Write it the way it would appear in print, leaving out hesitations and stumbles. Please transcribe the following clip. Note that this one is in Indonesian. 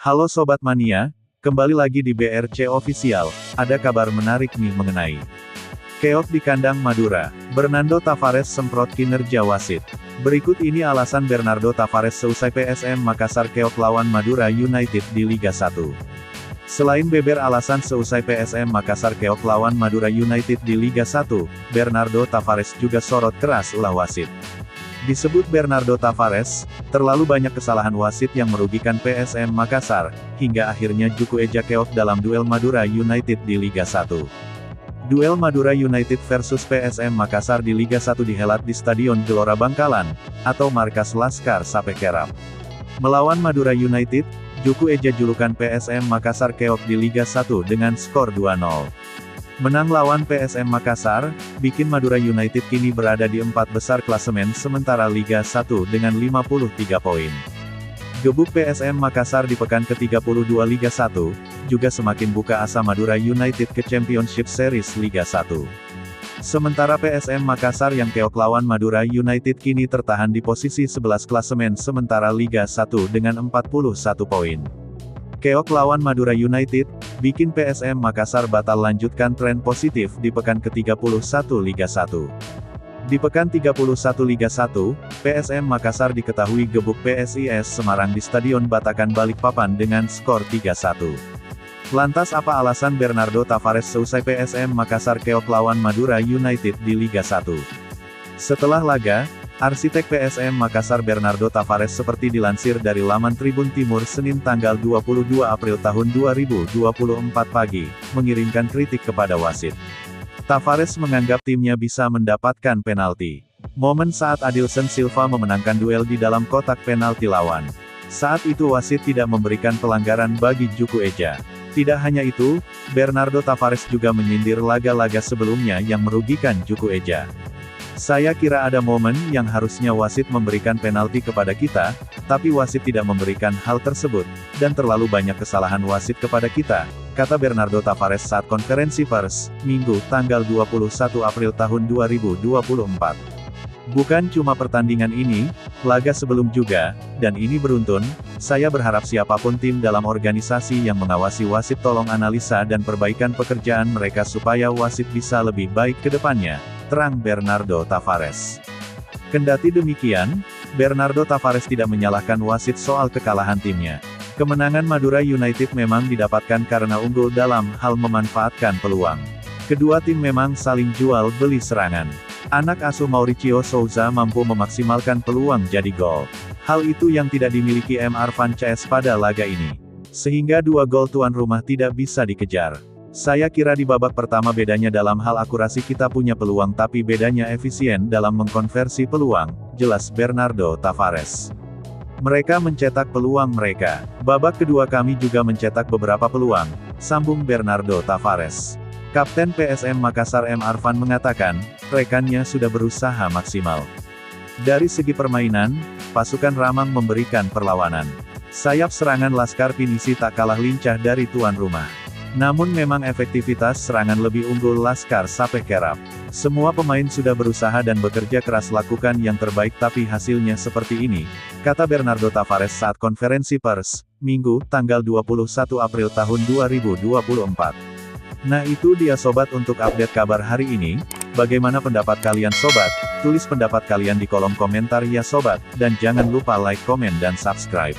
Halo Sobat Mania, kembali lagi di BRC Official. Ada kabar menarik nih mengenai keok di kandang Madura. Bernardo Tavares semprot kinerja wasit. Berikut ini alasan Bernardo Tavares seusai PSM Makassar keok lawan Madura United di Liga 1. Selain beber alasan seusai PSM Makassar keok lawan Madura United di Liga 1, Bernardo Tavares juga sorot keras ulah wasit. Disebut Bernardo Tavares, terlalu banyak kesalahan wasit yang merugikan PSM Makassar, hingga akhirnya Juku Eja keok dalam duel Madura United di Liga 1. Duel Madura United versus PSM Makassar di Liga 1 dihelat di Stadion Gelora Bangkalan, atau markas Laskar Sape Kerap. Melawan Madura United, Juku Eja julukan PSM Makassar keok di Liga 1 dengan skor 2-0. Menang lawan PSM Makassar, bikin Madura United kini berada di 4 besar klasemen sementara Liga 1 dengan 53 poin. Gebuk PSM Makassar di pekan ke-32 Liga 1, juga semakin buka asa Madura United ke Championship Series Liga 1. Sementara PSM Makassar yang keok lawan Madura United kini tertahan di posisi 11 klasemen sementara Liga 1 dengan 41 poin. Keok lawan Madura United, bikin PSM Makassar batal lanjutkan tren positif di pekan ke-31 Liga 1. Di pekan 31 Liga 1, PSM Makassar diketahui gebuk PSIS Semarang di Stadion Batakan Balikpapan dengan skor 3-1. Lantas apa alasan Bernardo Tavares seusai PSM Makassar keok lawan Madura United di Liga 1? Setelah laga, arsitek PSM Makassar Bernardo Tavares seperti dilansir dari laman Tribun Timur Senin tanggal 22 April tahun 2024 pagi, mengirimkan kritik kepada wasit. Tavares menganggap timnya bisa mendapatkan penalti. Momen saat Adilson Silva memenangkan duel di dalam kotak penalti lawan. Saat itu wasit tidak memberikan pelanggaran bagi Juku Eja. Tidak hanya itu, Bernardo Tavares juga menyindir laga-laga sebelumnya yang merugikan Juku Eja. Saya kira ada momen yang harusnya wasit memberikan penalti kepada kita, tapi wasit tidak memberikan hal tersebut, dan terlalu banyak kesalahan wasit kepada kita, kata Bernardo Tavares saat konferensi pers, Minggu, tanggal 21 April tahun 2024. Bukan cuma pertandingan ini, laga sebelum juga, dan ini beruntun, saya berharap siapapun tim dalam organisasi yang mengawasi wasit tolong analisa dan perbaikan pekerjaan mereka supaya wasit bisa lebih baik ke depannya, terang Bernardo Tavares. Kendati demikian, Bernardo Tavares tidak menyalahkan wasit soal kekalahan timnya. Kemenangan Madura United memang didapatkan karena unggul dalam hal memanfaatkan peluang. Kedua tim memang saling jual beli serangan. Anak asuh Mauricio Souza mampu memaksimalkan peluang jadi gol. Hal itu yang tidak dimiliki M. Arfan CS pada laga ini. Sehingga 2 gol tuan rumah tidak bisa dikejar. Saya kira di babak pertama bedanya dalam hal akurasi kita punya peluang tapi bedanya efisien dalam mengkonversi peluang, jelas Bernardo Tavares. Mereka mencetak peluang mereka. Babak kedua kami juga mencetak beberapa peluang, sambung Bernardo Tavares. Kapten PSM Makassar M. Arfan mengatakan, rekannya sudah berusaha maksimal. Dari segi permainan, pasukan Ramang memberikan perlawanan. Sayap serangan Laskar Pinisi tak kalah lincah dari tuan rumah. Namun memang efektivitas serangan lebih unggul Laskar Sape Kerap. Semua pemain sudah berusaha dan bekerja keras lakukan yang terbaik tapi hasilnya seperti ini, kata Bernardo Tavares saat konferensi pers, Minggu, tanggal 21 April tahun 2024. Nah itu dia sobat untuk update kabar hari ini. Bagaimana pendapat kalian sobat? Tulis pendapat kalian di kolom komentar ya sobat, dan jangan lupa like, komen dan subscribe.